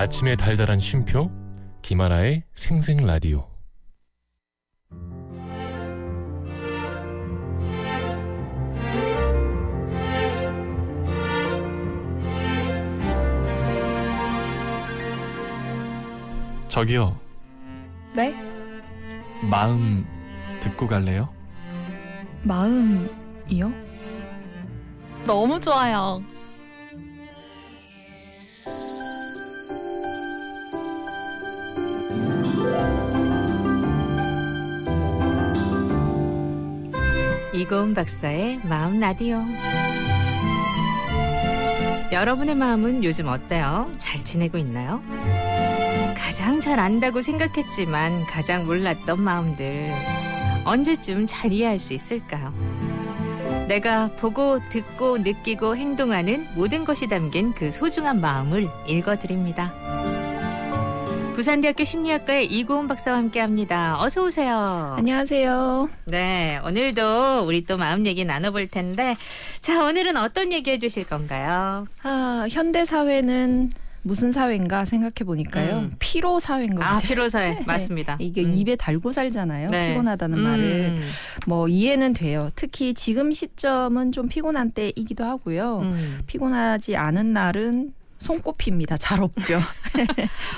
아침의 달달한 쉼표 김하나의 생생라디오. 저기요. 네? 마음 듣고 갈래요? 마음이요? 너무 좋아요. 이고은 박사의 마음 라디오. 여러분의 마음은 요즘 어때요? 잘 지내고 있나요? 가장 잘 안다고 생각했지만 가장 몰랐던 마음들 언제쯤 잘 이해할 수 있을까요? 내가 보고 듣고 느끼고 행동하는 모든 것이 담긴 그 소중한 마음을 읽어드립니다. 부산대학교 심리학과의 이고은 박사와 함께합니다. 어서 오세요. 안녕하세요. 네, 오늘도 우리 또 마음 얘기 나눠볼 텐데, 자, 오늘은 어떤 얘기 해주실 건가요? 현대 사회는 무슨 사회인가 생각해 보니까요. 피로 사회인 것 같아요. 피로 사회. 맞습니다. 이게 입에 달고 살잖아요. 네. 피곤하다는 말을. 뭐 이해는 돼요. 특히 지금 시점은 좀 피곤한 때이기도 하고요. 피곤하지 않은 날은 손꼽힙니다. 잘 없죠.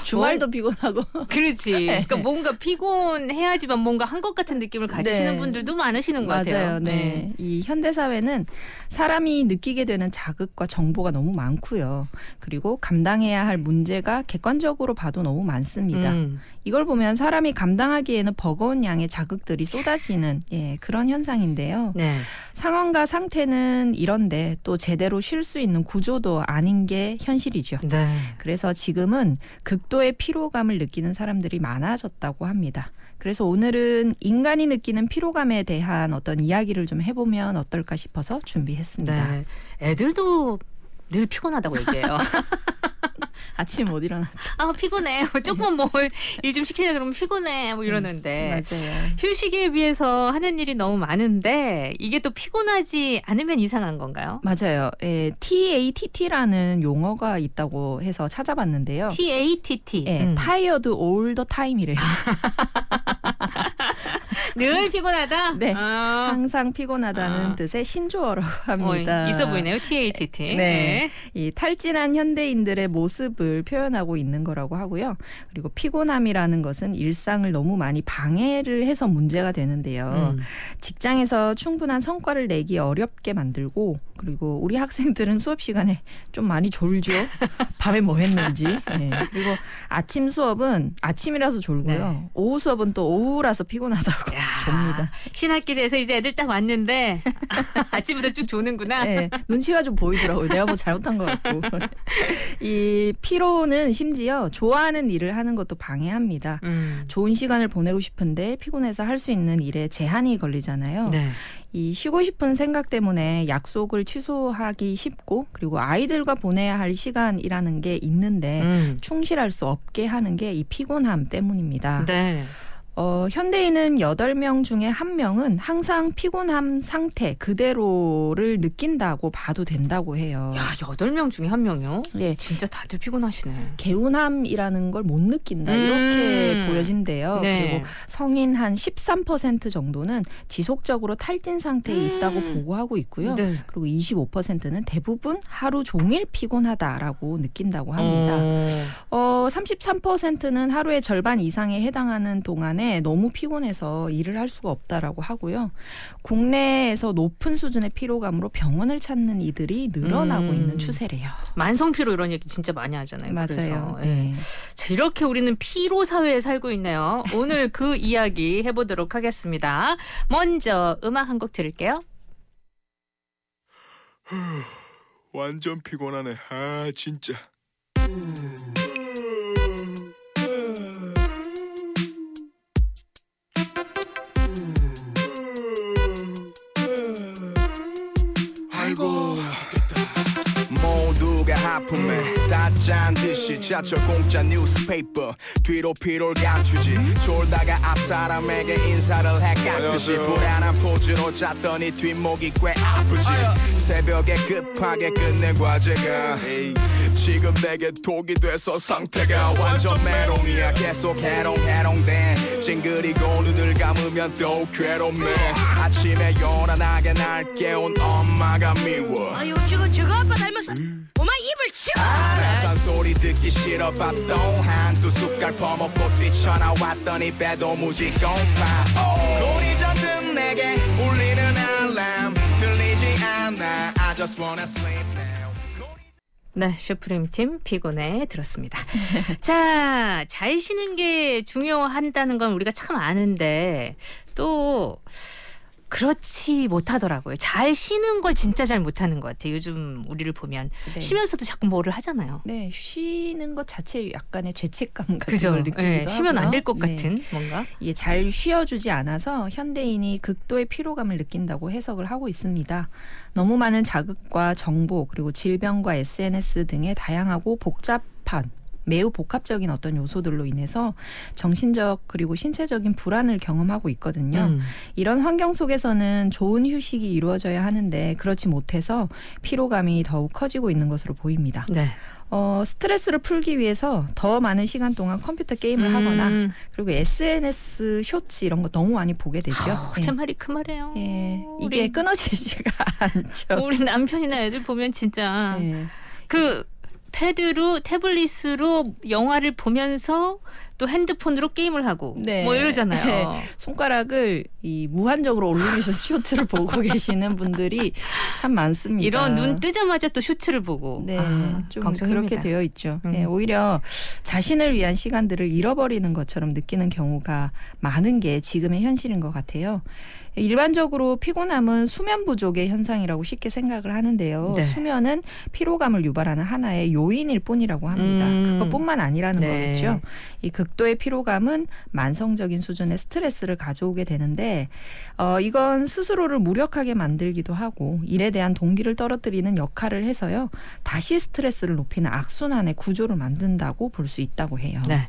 주말도 피곤하고. 그렇지. 그러니까 뭔가 피곤해야지만 뭔가 한 것 같은 느낌을 가지시는 네. 분들도 많으시는 것 맞아요. 같아요. 네. 이 현대 사회는 사람이 느끼게 되는 자극과 정보가 너무 많고요. 그리고 감당해야 할 문제가 객관적으로 봐도 너무 많습니다. 이걸 보면 사람이 감당하기에는 버거운 양의 자극들이 쏟아지는 그런 현상인데요. 네. 상황과 상태는 이런데 또 제대로 쉴 수 있는 구조도 아닌 게 현실이죠. 네. 그래서 지금은 극도의 피로감을 느끼는 사람들이 많아졌다고 합니다. 그래서 오늘은 인간이 느끼는 피로감에 대한 어떤 이야기를 좀 해보면 어떨까 싶어서 준비했습니다. 네. 애들도 늘 피곤하다고 얘기해요. 아침에 못 일어나죠. 피곤해. 조금 뭘 일 좀 시키려 그러면 피곤해. 뭐 이러는데. 맞아요. 휴식에 비해서 하는 일이 너무 많은데 이게 또 피곤하지 않으면 이상한 건가요? 맞아요. TATT라는 용어가 있다고 해서 찾아봤는데요. TATT. Tired all the time이래요. 늘 피곤하다? 네. 항상 피곤하다는 뜻의 신조어라고 합니다. 있어 보이네요. TATT. 네. 이 탈진한 현대인들의 모습을 표현하고 있는 거라고 하고요. 그리고 피곤함이라는 것은 일상을 너무 많이 방해를 해서 문제가 되는데요. 직장에서 충분한 성과를 내기 어렵게 만들고 그리고 우리 학생들은 수업 시간에 좀 많이 졸죠. 밤에 뭐 했는지. 네. 그리고 아침 수업은 아침이라서 졸고요. 네. 오후 수업은 또 오후라서 피곤하다고 좁니다. 신학기 돼서 이제 애들 딱 왔는데 아침부터 쭉 조는구나. 네, 눈치가 좀 보이더라고요. 내가 뭐 잘못한 것 같고. 이 피로는 심지어 좋아하는 일을 하는 것도 방해합니다. 좋은 시간을 보내고 싶은데 피곤해서 할 수 있는 일에 제한이 걸리잖아요. 네. 이 쉬고 싶은 생각 때문에 약속을 취소하기 쉽고 그리고 아이들과 보내야 할 시간이라는 게 있는데 충실할 수 없게 하는 게 이 피곤함 때문입니다. 네. 현대인은 8명 중에 1명은 항상 피곤함 상태 그대로를 느낀다고 봐도 된다고 해요. 야, 8명 중에 1명이요? 네. 진짜 다들 피곤하시네. 개운함이라는 걸 못 느낀다. 이렇게 보여진대요. 네. 그리고 성인 한 13% 정도는 지속적으로 탈진 상태에 있다고 보고하고 있고요. 네. 그리고 25%는 대부분 하루 종일 피곤하다라고 느낀다고 합니다. 33%는 하루의 절반 이상에 해당하는 동안에 너무 피곤해서 일을 할 수가 없다라고 하고요. 국내에서 높은 수준의 피로감으로 병원을 찾는 이들이 늘어나고 있는 추세래요. 만성피로 이런 얘기 진짜 많이 하잖아요. 맞아요. 그래서. 네. 자, 이렇게 우리는 피로 사회에 살고 있네요. 오늘 그 이야기 해보도록 하겠습니다. 먼저 음악 한 곡 들을게요. 완전 피곤하네. 진짜. 아이고 죽겠다. 모두가 하품에 다 짠 듯이 지하철 공짜 뉴스페이퍼 뒤로 피로를 감추지 졸다가 앞 사람에게 인사를 해 깍듯이 불안한 포즈로 잤더니 뒷목이 꽤 아프지 새벽에 급하게 끝낸 과제가 지금 내게 독이 돼서 상태가 완전 메롱이야 계속 해롱해롱대 찡그리고 눈을 감으면 또 괴롭네 아침에 요란하게 날 깨운 엄마가 미워 아유 저거 아빠 닮았어. 엄마 입을 치워. 산소리 듣기 싫어 밥도 한두 숟갈 퍼먹고 뛰쳐나왔더니 배도 무지 고파 곤히 잠든 내게 울리는 알람 들리지 않아 I just wanna sleep now 네, 슈프림 팀 피곤해 들었습니다. 자, 잘 쉬는 게 중요한다는 건 우리가 참 아는데 또 그렇지 못하더라고요. 잘 쉬는 걸 진짜 잘 못하는 것 같아요. 요즘 우리를 보면 네. 쉬면서도 자꾸 뭐를 하잖아요. 네, 쉬는 것 자체 약간의 죄책감 같은 그죠? 걸 느끼기도 네, 하고요. 쉬면 안 될 것 네. 같은 뭔가. 이게 잘 쉬어주지 않아서 현대인이 극도의 피로감을 느낀다고 해석을 하고 있습니다. 너무 많은 자극과 정보 그리고 질병과 SNS 등의 다양하고 복잡한 매우 복합적인 어떤 요소들로 인해서 정신적 그리고 신체적인 불안을 경험하고 있거든요. 이런 환경 속에서는 좋은 휴식이 이루어져야 하는데 그렇지 못해서 피로감이 더욱 커지고 있는 것으로 보입니다. 네. 스트레스를 풀기 위해서 더 많은 시간 동안 컴퓨터 게임을 하거나 그리고 SNS 쇼츠 이런 거 너무 많이 보게 되죠. 제 말이 그 말이에요. 예, 이게 우리, 끊어지지가 않죠. 우리 남편이나 애들 보면 진짜 예. 그 패드로 태블릿으로 영화를 보면서 또 핸드폰으로 게임을 하고 네. 뭐 이러잖아요. 네. 손가락을 이 무한적으로 올리면서 쇼츠를 보고 계시는 분들이 참 많습니다. 이런 눈 뜨자마자 또 쇼츠를 보고 네, 좀 걱정입니다. 그렇게 되어 있죠. 네, 오히려 자신을 위한 시간들을 잃어버리는 것처럼 느끼는 경우가 많은 게 지금의 현실인 것 같아요. 일반적으로 피곤함은 수면 부족의 현상이라고 쉽게 생각을 하는데요. 네. 수면은 피로감을 유발하는 하나의 요인일 뿐이라고 합니다. 그것뿐만 아니라는 네. 거겠죠. 이 극도의 피로감은 만성적인 수준의 스트레스를 가져오게 되는데 이건 스스로를 무력하게 만들기도 하고 일에 대한 동기를 떨어뜨리는 역할을 해서요. 다시 스트레스를 높이는 악순환의 구조를 만든다고 볼 수 있다고 해요. 네.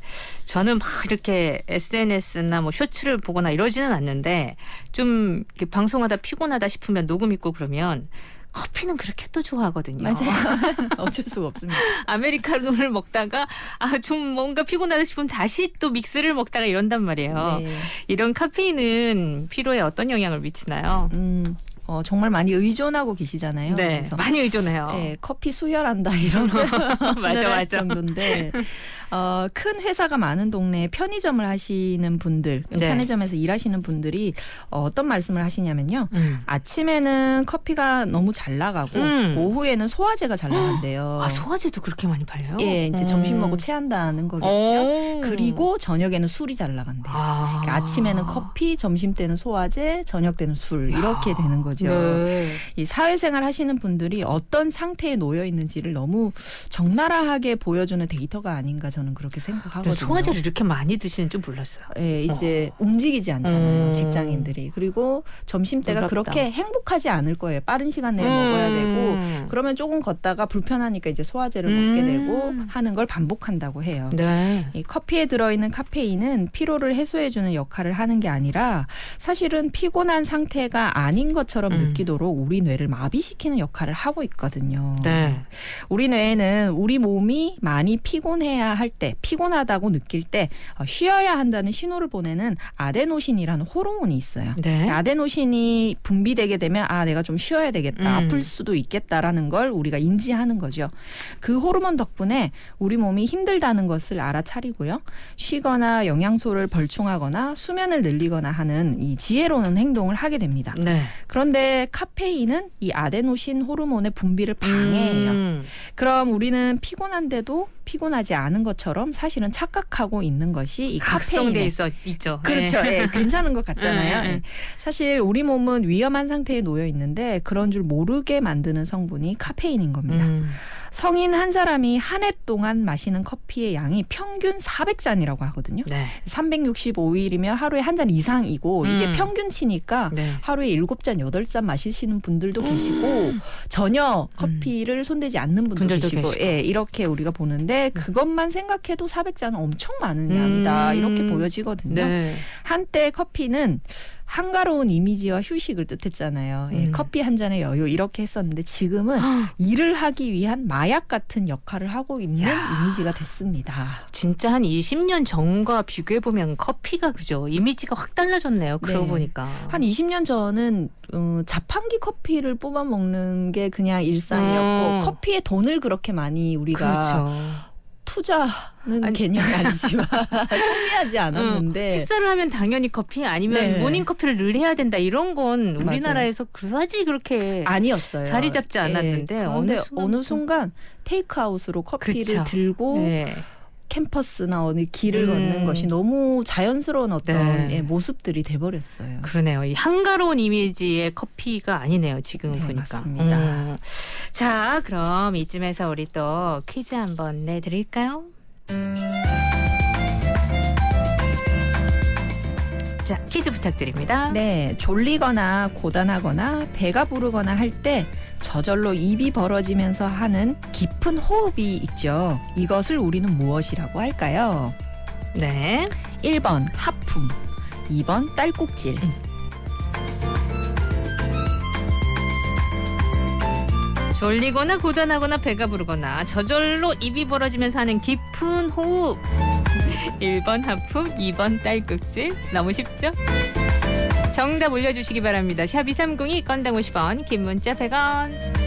저는 막 이렇게 SNS나 뭐 쇼츠를 보거나 이러지는 않는데 좀 이렇게 방송하다 피곤하다 싶으면 녹음 있고 그러면 커피는 그렇게 또 좋아하거든요. 맞아요. 어쩔 수가 없습니다. 아메리카노를 먹다가 좀 뭔가 피곤하다 싶으면 다시 또 믹스를 먹다가 이런단 말이에요. 네. 이런 카페인은 피로에 어떤 영향을 미치나요? 정말 많이 의존하고 계시잖아요. 네, 그래서 많이 의존해요. 네, 커피 수혈한다 이런 맞아. 정도인데 큰 회사가 많은 동네에 편의점을 하시는 분들, 네. 편의점에서 일하시는 분들이 어떤 말씀을 하시냐면요. 아침에는 커피가 너무 잘 나가고 오후에는 소화제가 잘 나간대요. 아, 소화제도 그렇게 많이 팔려요? 예, 이제 점심 먹고 체한다는 거겠죠. 그리고 저녁에는 술이 잘 나간대요. 그러니까 아침에는 커피, 점심 때는 소화제, 저녁 때는 술 이렇게 되는 거죠. 네. 이 사회생활 하시는 분들이 어떤 상태에 놓여 있는지를 너무 적나라하게 보여주는 데이터가 아닌가 저는 그렇게 생각하거든요. 소화제를 이렇게 많이 드시는 줄 몰랐어요. 예, 이제 움직이지 않잖아요. 직장인들이. 그리고 점심 때가 놀랍다. 그렇게 행복하지 않을 거예요. 빠른 시간 내에 먹어야 되고 그러면 조금 걷다가 불편하니까 이제 소화제를 먹게 되고 하는 걸 반복한다고 해요. 네. 이 커피에 들어있는 카페인은 피로를 해소해주는 역할을 하는 게 아니라 사실은 피곤한 상태가 아닌 것처럼 느끼도록 우리 뇌를 마비시키는 역할을 하고 있거든요. 네. 우리 뇌에는 우리 몸이 많이 피곤해야 할 때, 피곤하다고 느낄 때 쉬어야 한다는 신호를 보내는 아데노신이라는 호르몬이 있어요. 네. 아데노신이 분비되게 되면 내가 좀 쉬어야 되겠다, 아플 수도 있겠다라는 걸 우리가 인지하는 거죠. 그 호르몬 덕분에 우리 몸이 힘들다는 것을 알아차리고요. 쉬거나 영양소를 벌충하거나 수면을 늘리거나 하는 이 지혜로운 행동을 하게 됩니다. 네. 그런데 카페인은 이 아데노신 호르몬의 분비를 방해해요. 그럼 우리는 피곤한데도 피곤하지 않은 것처럼 사실은 착각하고 있는 것이 이 합성돼 카페인에 있죠. 그렇죠. 예, 괜찮은 것 같잖아요. 네. 예. 사실 우리 몸은 위험한 상태에 놓여 있는데 그런 줄 모르게 만드는 성분이 카페인인 겁니다. 성인 한 사람이 한 해 동안 마시는 커피의 양이 평균 400잔이라고 하거든요. 네. 365일이면 하루에 한 잔 이상이고 이게 평균치니까 네. 하루에 7잔, 8잔 마시시는 분들도 계시고 전혀 커피를 손대지 않는 분들도 계시고 예, 이렇게 우리가 보는데 그것만 생각해도 400잔은 엄청 많은 양이다. 이렇게 보여지거든요. 네. 한때 커피는 한가로운 이미지와 휴식을 뜻했잖아요. 예, 커피 한 잔의 여유 이렇게 했었는데 지금은 일을 하기 위한 마약 같은 역할을 하고 있는 이미지가 됐습니다. 진짜 한 20년 전과 비교해보면 커피가 그죠? 이미지가 확 달라졌네요. 그러고 네. 보니까. 한 20년 전은 자판기 커피를 뽑아 먹는 게 그냥 일상이었고 커피에 돈을 그렇게 많이 우리가 그렇죠. 투자는 개념이 아니지만 소비하지 않았는데 식사를 하면 당연히 커피 아니면 네. 모닝커피를 늘 해야 된다 이런 건 우리나라에서 그다지 그렇게 아니었어요. 자리 잡지 않았는데 그런데 어느 순간 테이크아웃으로 커피를 그쵸. 들고 네. 캠퍼스나 어느 길을 걷는 것이 너무 자연스러운 어떤 네. 예, 모습들이 돼버렸어요. 그러네요. 이 한가로운 이미지의 커피가 아니네요. 지금 네, 보니까. 맞습니다. 자, 그럼 이쯤에서 우리 또 퀴즈 한번 내드릴까요? 자, 퀴즈 부탁드립니다. 네, 졸리거나 고단하거나 배가 부르거나 할 때 저절로 입이 벌어지면서 하는 깊은 호흡이 있죠. 이것을 우리는 무엇이라고 할까요? 네. 1번 하품, 2번 딸꾹질. 졸리거나 고단하거나 배가 부르거나 저절로 입이 벌어지면서 하는 깊은 호흡. 1번 하품, 2번 딸꾹질. 너무 쉽죠? 정답 올려주시기 바랍니다. 샵 2302 건당 50원, 긴 문자 100원.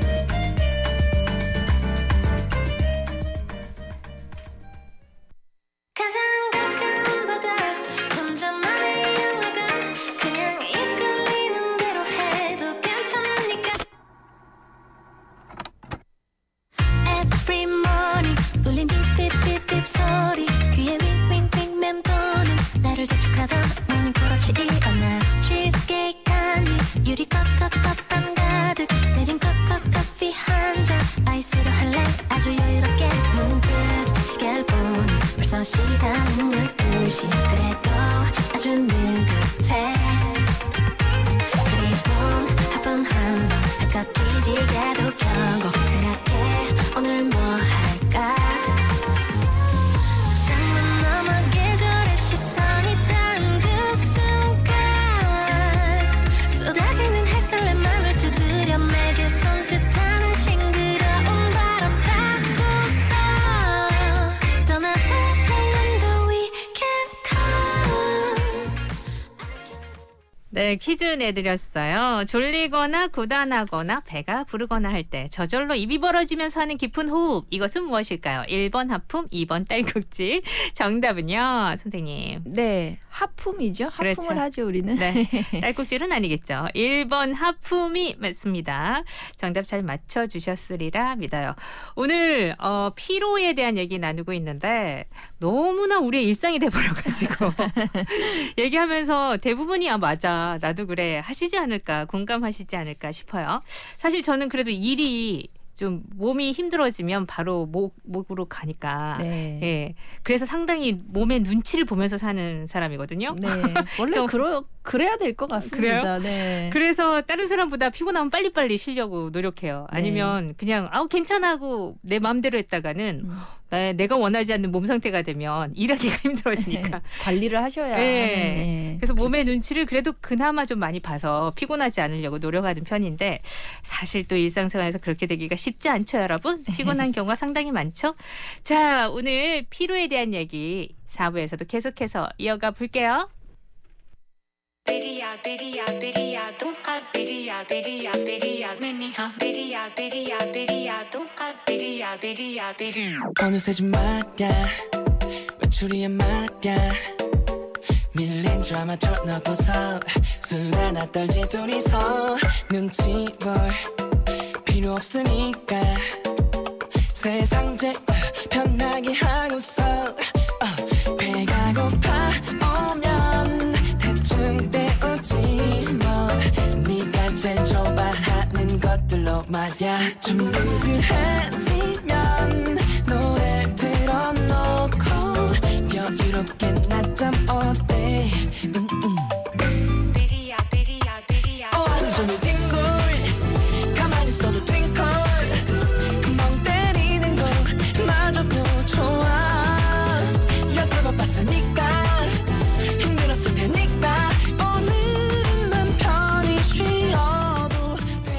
Every morning 울린 삐삐삐삐 소리 귀에 윙윙윙 맴도는 나를 재촉하던 morning call 없이 일어나 cheesecake 한입 유리 컵 가득 내린 커피 한 잔 아이스로 할래 아주 여유롭게 문득 시계를 보니 벌써 시간은 12시 그래도 아주 느긋해 그리곤 하품 한번 할것 뒤지게도 전곡 생각해 오늘 뭐 할까 창문 너머 계절의 시선이 닿은 그 순간 쏟아지는 햇살 내 맘을 두드려 내게 손짓하는 싱그러운 바람 타고서 떠나볼래 when the weekend comes. 네, 퀴즈 내드렸어요. 졸리거나 고단하거나 배가 부르거나 할 때 저절로 입이 벌어지면서 하는 깊은 호흡. 이것은 무엇일까요? 1번 하품, 2번 딸꾹질. 정답은요, 선생님. 네, 하품이죠. 하품을 그렇죠. 하죠 우리는. 네, 딸꾹질은 아니겠죠. 1번 하품이 맞습니다. 정답 잘 맞춰주셨으리라 믿어요. 오늘 피로에 대한 얘기 나누고 있는데 너무나 우리의 일상이 돼버려가지고 얘기하면서 대부분이 맞아 나도 그래 하시지 않을까 공감하시지 않을까 싶어요. 사실 저는 그래도 일이 좀 몸이 힘들어지면 바로 목으로 가니까 네. 예 그래서 상당히 몸의 눈치를 보면서 사는 사람이거든요. 네, 원래 좀- 그래야 될 것 같습니다. 그래요? 네. 그래서 다른 사람보다 피곤하면 빨리빨리 쉬려고 노력해요. 아니면 그냥 괜찮아 하고 내 마음대로 했다가는 내가 원하지 않는 몸 상태가 되면 일하기가 힘들어지니까. 관리를 하셔야. 네. 네. 그래서 몸의 눈치를 그래도 그나마 좀 많이 봐서 피곤하지 않으려고 노력하는 편인데 사실 또 일상생활에서 그렇게 되기가 쉽지 않죠, 여러분. 피곤한 경우가 상당히 많죠. 자, 오늘 피로에 대한 얘기 4부에서도 계속해서 이어가 볼게요. Teria, teria, teria, toca, teria, teria, teria, menija, teria, teria, teria, toca, teria, teria, teria. 어느새 주말이야 외출이야 말야 밀린 드라마 털어놓고서 술 하나 떨지 둘이서 눈치 볼 필요 없으니까 세상 제일 편하게 하고서 배가 고파 오면 대충 때우지 뭐 네가 제일 좋아하는 것들로 말야 좀 느슨해지면 노래 틀어놓고 여유롭게 낮잠 어때 하루 종일 뒹굴 가만히 있어도 딩콜 금방 때리는 거 마저도 좋아 여태 바빴으니까 힘들었을 테니까 오늘은 맘 편히 쉬어도 돼.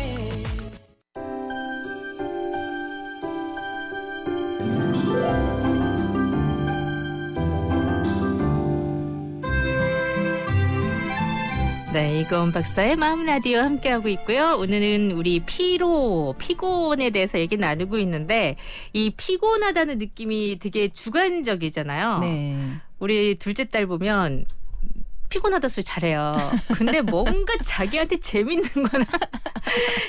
네, 이건 박사의 마음 라디오 함께하고 있고요. 오늘은 우리 피곤에 대해서 얘기 나누고 있는데 이 피곤하다는 느낌이 되게 주관적이잖아요. 네. 우리 둘째 딸 보면 피곤하다 소리 잘해요. 근데 뭔가 자기한테 재밌는 거나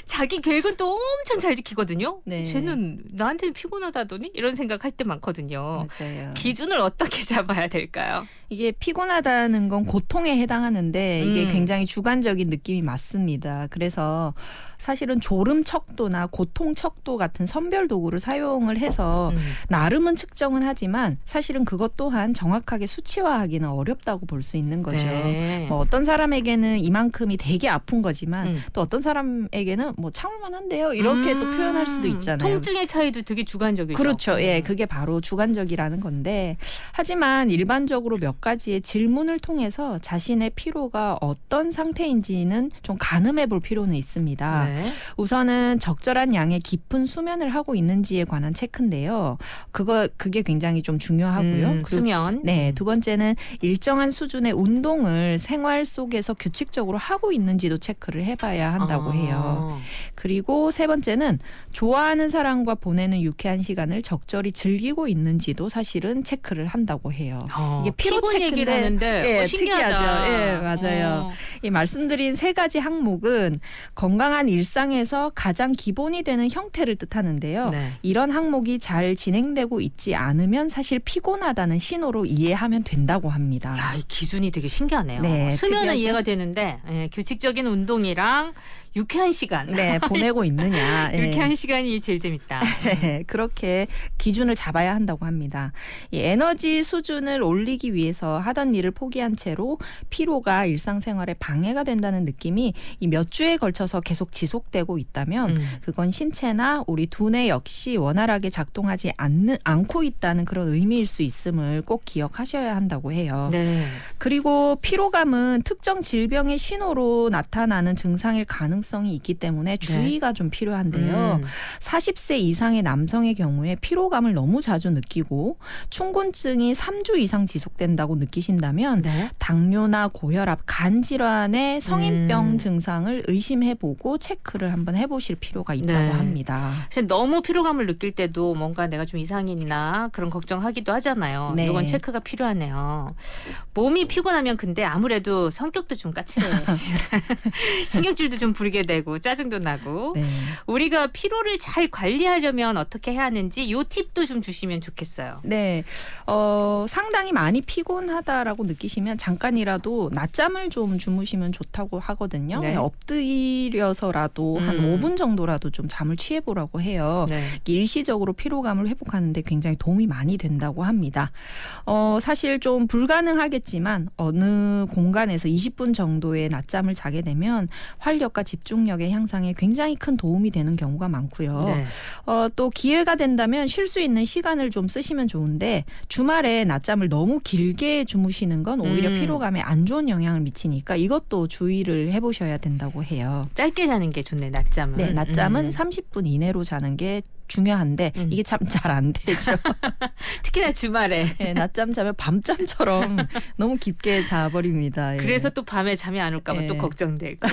자기 계획은 또 엄청 잘 지키거든요. 네. 쟤는 나한테는 피곤하다더니 이런 생각할 때 많거든요. 맞아요. 기준을 어떻게 잡아야 될까요? 이게 피곤하다는 건 고통에 해당하는데 이게 굉장히 주관적인 느낌이 맞습니다. 그래서 사실은 졸음 척도나 고통 척도 같은 선별 도구를 사용을 해서 나름은 측정은 하지만 사실은 그것 또한 정확하게 수치화하기는 어렵다고 볼 수 있는 거죠. 네. 뭐 어떤 사람에게는 이만큼이 되게 아픈 거지만 또 어떤 사람에게는 뭐 참을만 한데요. 이렇게 또 표현할 수도 있잖아요. 통증의 차이도 되게 주관적이죠. 그렇죠. 예, 그게 바로 주관적이라는 건데 하지만 일반적으로 몇 가지의 질문을 통해서 자신의 피로가 어떤 상태인지는 좀 가늠해 볼 필요는 있습니다. 네. 우선은 적절한 양의 깊은 수면을 하고 있는지에 관한 체크인데요. 그게 굉장히 좀 중요하고요. 수면. 네, 두 번째는 일정한 수준의 운동을 생활 속에서 규칙적으로 하고 있는지도 체크를 해봐야 한다고 해요. 그리고 세 번째는 좋아하는 사람과 보내는 유쾌한 시간을 적절히 즐기고 있는지도 사실은 체크를 한다고 해요. 이게 피로 얘기를 하는데 예, 신기하다. 특이하죠. 예, 맞아요. 이 말씀드린 세 가지 항목은 건강한 일상에서 가장 기본이 되는 형태를 뜻하는데요. 네. 이런 항목이 잘 진행되고 있지 않으면 사실 피곤하다는 신호로 이해하면 된다고 합니다. 야, 이 기준이 되게 신기하네요. 네, 수면은 특이하죠? 이해가 되는데 규칙적인 운동이랑 유쾌한 시간. 네, 보내고 있느냐. 유쾌한 시간이 제일 재밌다. 네, 그렇게 기준을 잡아야 한다고 합니다. 이 에너지 수준을 올리기 위해서 하던 일을 포기한 채로 피로가 일상생활에 방해가 된다는 느낌이 이 몇 주에 걸쳐서 계속 지속되고 있다면 그건 신체나 우리 두뇌 역시 원활하게 작동하지 않고 있다는 그런 의미일 수 있음을 꼭 기억하셔야 한다고 해요. 네. 그리고 피로감은 특정 질병의 신호로 나타나는 증상일 가능성이 있기 때문에 주의가 좀 필요한데요. 40세 이상의 남성의 경우에 피로감을 너무 자주 느끼고 충곤증이 3주 이상 지속된다고 느끼신다면 네. 당뇨나 고혈압, 간 질환의 성인병 증상을 의심해보고 체크를 한번 해보실 필요가 있다고 네. 합니다. 사실 너무 피로감을 느낄 때도 뭔가 내가 좀 이상이 있나 그런 걱정하기도 하잖아요. 네. 이건 체크가 필요하네요. 몸이 피곤하면 근데 아무래도 성격도 좀 까칠해. 신경질도 좀 부리게 되고 짜증도 나고. 네. 우리가 피로를 잘 관리하려면 어떻게 해야 하는지 이 팁도 좀 주시면 좋겠어요. 네, 상당히 많이 피곤하다라고 느끼시면 잠깐이라도 낮잠을 좀 주무시면 좋다고 하거든요. 네. 엎드려서라도 한 5분 정도라도 좀 잠을 취해보라고 해요. 네. 일시적으로 피로감을 회복하는 데 굉장히 도움이 많이 된다고 합니다. 사실 좀 불가능하겠지만 어느 공간에서 20분 정도의 낮잠을 자게 되면 활력과 집중력의 향상에 굉장히 큰 도움이 되는 경우가 많고요. 네. 또 기회가 된다면 쉴 수 있는 시간을 좀 쓰시면 좋은데 주말에 낮잠을 너무 길게 주무시는 건 오히려 피로감에 안 좋은 영향을 미치니까 이것도 주의를 해보셔야 된다고 해요. 짧게 자는 게 좋네, 낮잠은. 네, 낮잠은 30분 이내로 자는 게 중요한데 이게 참 잘 안 되죠. 특히나 주말에. 네, 낮잠 자면 밤잠처럼 너무 깊게 자버립니다. 예. 그래서 또 밤에 잠이 안 올까 봐 또 예. 걱정되고.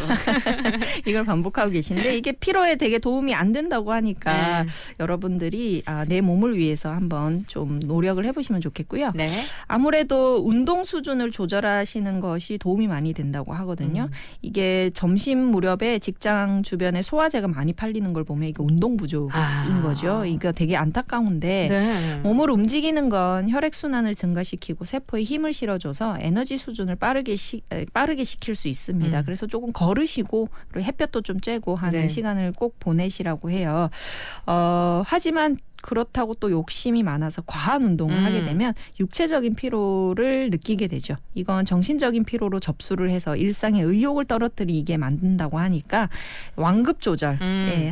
이걸 반복하고 계신데 이게 피로에 되게 도움이 안 된다고 하니까 여러분들이 내 몸을 위해서 한번 좀 노력을 해보시면 좋겠고요. 네. 아무래도 운동 수준을 조절하시는 것이 도움이 많이 된다고 하거든요. 이게 점심 무렵에 직장 주변에 소화제가 많이 팔리는 걸 보면 이게 운동 부족인 있는 거죠. 이거 되게 안타까운데 네. 몸을 움직이는 건 혈액순환을 증가시키고 세포에 힘을 실어줘서 에너지 수준을 빠르게 시킬 수 있습니다. 그래서 조금 걸으시고 그리고 햇볕도 좀 쬐고 하는 네. 시간을 꼭 보내시라고 해요. 하지만 그렇다고 또 욕심이 많아서 과한 운동을 하게 되면 육체적인 피로를 느끼게 되죠. 이건 정신적인 피로로 접수를 해서 일상의 의욕을 떨어뜨리게 만든다고 하니까 완급 조절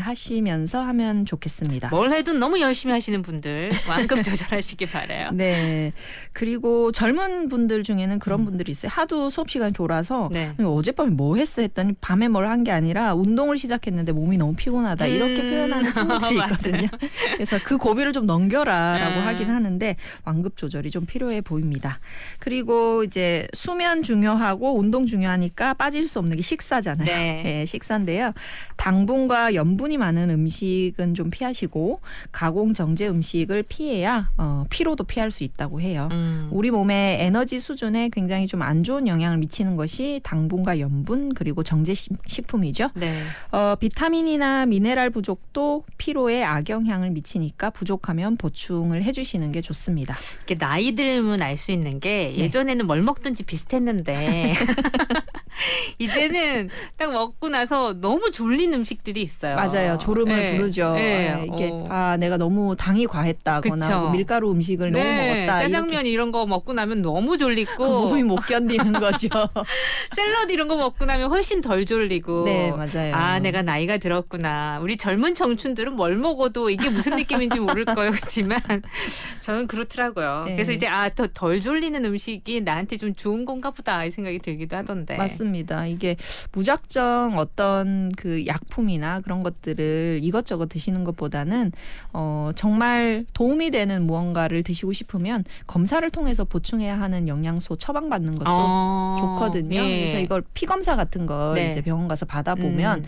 하시면서 하면 좋겠습니다. 뭘 해도 너무 열심히 하시는 분들 완급 조절하시기 바라요. 네. 그리고 젊은 분들 중에는 그런 분들이 있어요. 하도 수업 시간이 졸아서 네. 어젯밤에 뭐 했어 했더니 밤에 뭘 한 게 아니라 운동을 시작했는데 몸이 너무 피곤하다 이렇게 표현하는 친구들이 있거든요. 그래서 그 고비를 좀 넘겨라라고 하긴 하는데 완급 조절이 좀 필요해 보입니다. 그리고 이제 수면 중요하고 운동 중요하니까 빠질 수 없는 게 식사잖아요. 네. 네, 식사인데요. 당분과 염분이 많은 음식은 좀 피하시고 가공 정제 음식을 피해야 피로도 피할 수 있다고 해요. 우리 몸의 에너지 수준에 굉장히 좀 안 좋은 영향을 미치는 것이 당분과 염분 그리고 정제 식품이죠. 네. 비타민이나 미네랄 부족도 피로에 악영향을 미치니까 부족하면 보충을 해주시는 게 좋습니다. 이렇게 나이 들면 알 수 있는 게 예전에는 뭘 먹든지 비슷했는데 이제는 딱 먹고 나서 너무 졸린 음식들이 있어요. 맞아요. 졸음을 네. 부르죠. 네. 이게 내가 너무 당이 과했다거나 뭐 밀가루 음식을 너무 먹었다. 짜장면 이런 거 먹고 나면 너무 졸리고 몸이 못 견디는 거죠. 샐러드 이런 거 먹고 나면 훨씬 덜 졸리고. 네, 맞아요. 내가 나이가 들었구나. 우리 젊은 청춘들은 뭘 먹어도 이게 무슨 느낌인지 모를 거지만 저는 그렇더라고요. 네. 그래서 이제 덜 졸리는 음식이 나한테 좀 좋은 건가 보다 이 생각이 들기도 하던데. 맞습니다. 이게 무작정 어떤 그 약품이나 그런 것들을 이것저것 드시는 것보다는 정말 도움이 되는 무언가를 드시고 싶으면 검사를 통해서 보충해야 하는 영양소 처방받는 것도 좋거든요. 예. 그래서 이걸 피 검사 같은 걸 이제 병원 가서 받아보면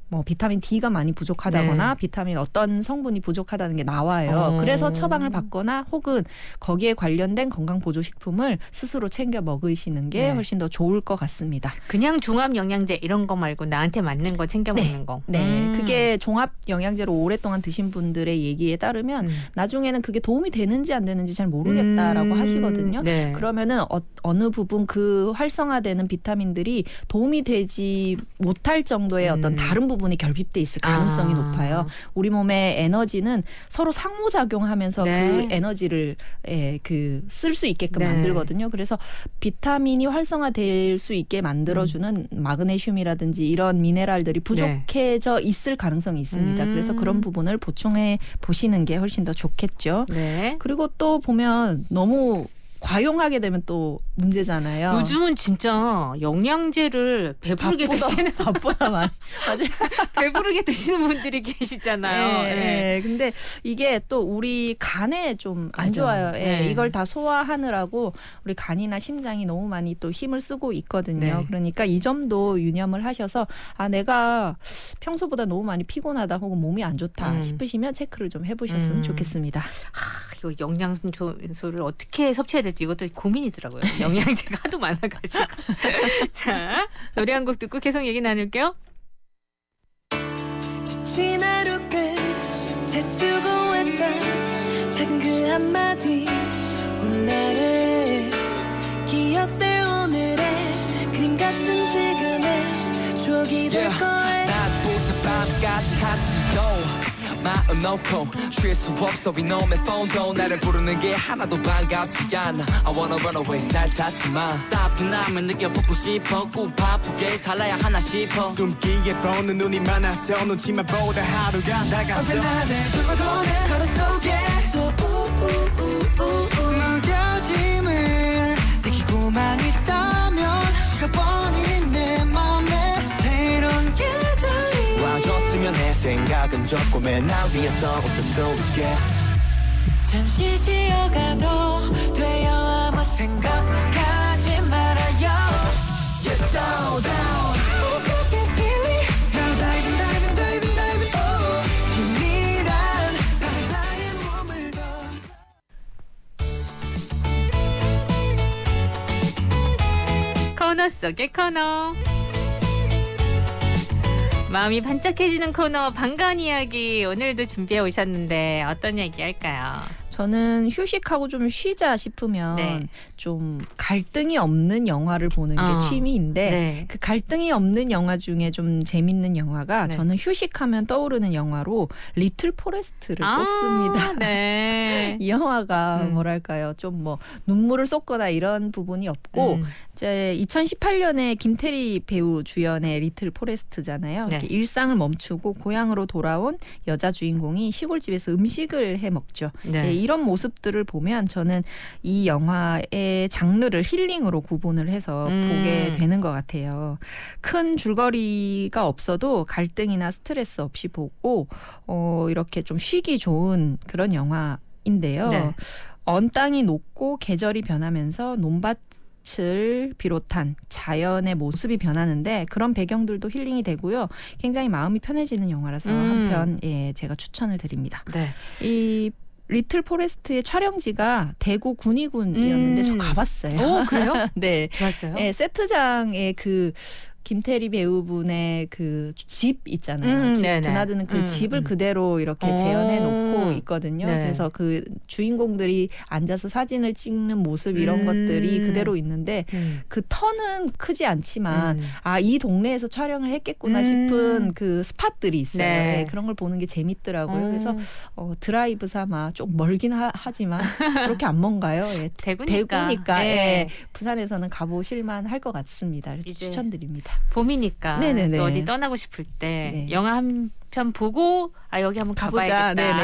뭐 비타민 D가 많이 부족하다거나 비타민 어떤 성분이 부족하다는 게 나와요. 그래서 처방을 받거나 혹은 거기에 관련된 건강보조식품을 스스로 챙겨 먹으시는 게 훨씬 더 좋을 것 같습니다. 그냥 종합영양제 이런 거 말고 나한테 맞는 거 챙겨 먹는 거. 네. 그게 종합영양제로 오랫동안 드신 분들의 얘기에 따르면 나중에는 그게 도움이 되는지 안 되는지 잘 모르겠다라고 하시거든요. 네. 그러면은 어느 부분 그 활성화되는 비타민들이 도움이 되지 못할 정도의 어떤 다른 부분이 결핍돼 있을 가능성이 높아요. 우리 몸의 에너지는 서로 상호작용하면서 그 에너지를 쓸 수 있게끔 만들거든요. 그래서 비타민이 활성화될 수 있게 만들어주는 마그네슘이라든지 이런 미네랄들이 부족해져 있을 가능성이 있습니다. 그래서 그런 부분을 보충해 보시는 게 훨씬 더 좋겠죠. 네. 그리고 또 보면 너무 과용하게 되면 또 문제잖아요. 요즘은 진짜 영양제를 배부르게 드시는 밥보다 많이 맞아요. 배부르게 드시는 분들이 계시잖아요. 네. 근데 이게 또 우리 간에 좀 안 좋아요. 이걸 다 소화하느라고 우리 간이나 심장이 너무 많이 또 힘을 쓰고 있거든요. 그러니까 이 점도 유념을 하셔서 내가 평소보다 너무 많이 피곤하다 혹은 몸이 안 좋다 싶으시면 체크를 좀 해보셨으면 좋겠습니다. 이거 영양소를 어떻게 섭취해야 될지 이것도 고민이더라고요. 영양제가 하도 많아가지고. 자, 노래 한 곡 듣고 계속 얘기 나눌게요. 지친 하루 끝 재수고했다 작은 그 한마디 오늘의 기억될 오늘의 그림 같은 지금의 추억이 될 거야 낮부터 밤까지 하지도 마음 놓고 쉴 수 없어 이놈의 폰도 나를 부르는 게 하나도 반갑지 않아 I wanna run away 날 찾지 마 따분함을 느껴보고 싶어 꼭 바쁘게 살아야 하나 싶어 숨기에 보는 눈이 많아서 눈치만 보다 하루가 다가서 언제나 날 불러보는 하루 속에서 무뎌짐을 느끼고만 있다면 식어버린 내 맘에 새로운 계절이 와줬으면 해 생각은 적고 맨날 위에서 웃을 수 있게 잠시 쉬어가도 돼요 아무 생각하지 말아요 You're so down It's okay silly Now diving diving diving diving oh 신이란 바다에 몸을 더 코너 속의 코너. 마음이 반짝해지는 코너 반가운 이야기 오늘도 준비해 오셨는데 어떤 이야기 할까요? 저는 휴식하고 좀 쉬자 싶으면 네. 좀 갈등이 없는 영화를 보는 게 취미인데 네. 그 갈등이 없는 영화 중에 좀 재밌는 영화가 네. 저는 휴식하면 떠오르는 영화로 리틀 포레스트를 꼽습니다. 네. 이 영화가 뭐랄까요? 좀 뭐 눈물을 쏟거나 이런 부분이 없고 이제 2018년에 김태리 배우 주연의 리틀 포레스트잖아요. 네. 이렇게 일상을 멈추고 고향으로 돌아온 여자 주인공이 시골집에서 음식을 해 먹죠. 네. 네, 이런 모습들을 보면 저는 이 영화의 장르를 힐링으로 구분을 해서 보게 되는 것 같아요. 큰 줄거리가 없어도 갈등이나 스트레스 없이 보고 이렇게 좀 쉬기 좋은 그런 영화인데요. 네. 언 땅이 녹고 계절이 변하면서 논밭을 비롯한 자연의 모습이 변하는데 그런 배경들도 힐링이 되고요. 굉장히 마음이 편해지는 영화라서 한편 제가 추천을 드립니다. 네. 이 리틀 포레스트의 촬영지가 대구 군위군이었는데 저 가봤어요. 오, 그래요? 네. 좋았어요? 네, 세트장에 그 김태리 배우분의 그 집 있잖아요. 집 드나드는 그 집을 그대로 이렇게 재현해 놓고 있거든요. 네. 그래서 그 주인공들이 앉아서 사진을 찍는 모습 이런 것들이 그대로 있는데 그 터는 크지 않지만 이 동네에서 촬영을 했겠구나 싶은 그 스팟들이 있어요. 네. 네, 그런 걸 보는 게 재밌더라고요. 그래서 드라이브 삼아 좀 멀긴 하지만 그렇게 안 먼가요? 예. 대구니까 네. 부산에서는 가보실만 할 것 같습니다. 그래서 추천드립니다. 봄이니까 네네네. 또 어디 떠나고 싶을 때 네. 영화 한 편 보고 여기 한번 가봐야겠다. 네네.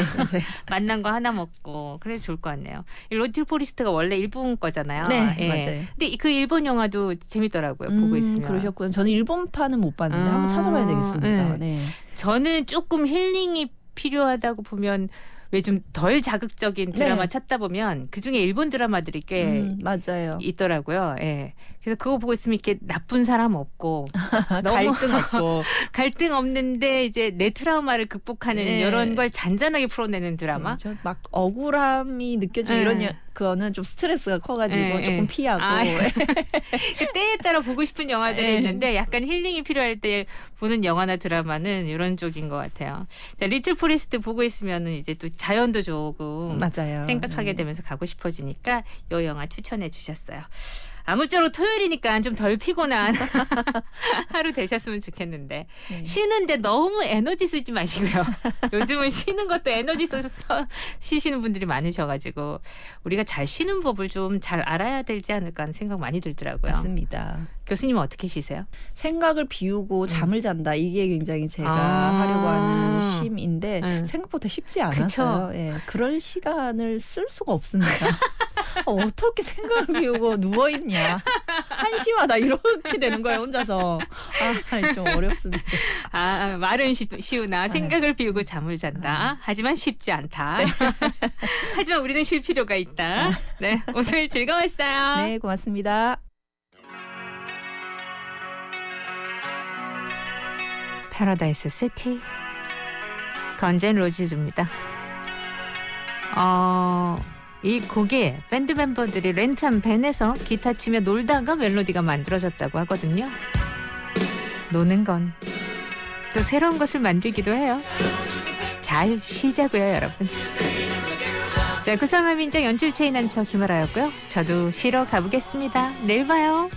만난 거 하나 먹고 그래 좋을 것 같네요. 이 리틀 포레스트가 원래 일본 거잖아요. 네, 예. 맞아요. 근데 그 일본 영화도 재밌더라고요. 보고 있으면. 그러셨군요. 저는 일본판은 못 봤는데 한번 찾아봐야 되겠습니다. 네. 저는 조금 힐링이 필요하다고 보면 왜 좀 덜 자극적인 드라마 찾다 보면 그중에 일본 드라마들이 꽤 맞아요. 있더라고요. 예. 그래서 그거 보고 있으면 이렇게 나쁜 사람 없고 너무 갈등 없고 갈등 없는데 이제 내 트라우마를 극복하는 이런 걸 잔잔하게 풀어내는 드라마. 저 막 억울함이 느껴지는 이런 그거는 좀 스트레스가 커가지고 조금 피하고 그 때에 따라 보고 싶은 영화들이 있는데 약간 힐링이 필요할 때 보는 영화나 드라마는 이런 쪽인 것 같아요. 자, 리틀 포레스트 보고 있으면은 이제 또 자연도 조금 맞아요. 생각하게 되면서 가고 싶어지니까 이 영화 추천해 주셨어요. 아무쪼록 토요일이니까 좀 덜 피곤한 하루 되셨으면 좋겠는데 쉬는데 너무 에너지 쓰지 마시고요. 요즘은 쉬는 것도 에너지 써서 쉬시는 분들이 많으셔가지고 우리가 잘 쉬는 법을 좀 잘 알아야 되지 않을까 하는 생각 많이 들더라고요. 맞습니다. 교수님은 어떻게 쉬세요? 생각을 비우고 잠을 잔다. 이게 굉장히 제가 하려고 하는 쉼인데 생각보다 쉽지 않아서요. 예, 그럴 시간을 쓸 수가 없습니다. 어떻게 생각을 비우고 누워있냐. 한시마다 이렇게 되는 거예요. 혼자서. 좀 어렵습니다. 말은 쉬우나 생각을 비우고 잠을 잔다. 하지만 쉽지 않다. 하지만 우리는 쉴 필요가 있다. 네, 오늘 즐거웠어요. 네, 고맙습니다. 패러다이스 시티 건젠 로지즈입니다. 이 곡이 밴드 멤버들이 렌트한 밴에서 기타 치며 놀다가 멜로디가 만들어졌다고 하거든요. 노는 건 또 새로운 것을 만들기도 해요. 잘 쉬자고요, 여러분. 자, 구성한 민정 연출 체인한 저 김아라였고요. 저도 쉬러 가보겠습니다. 내일 봐요.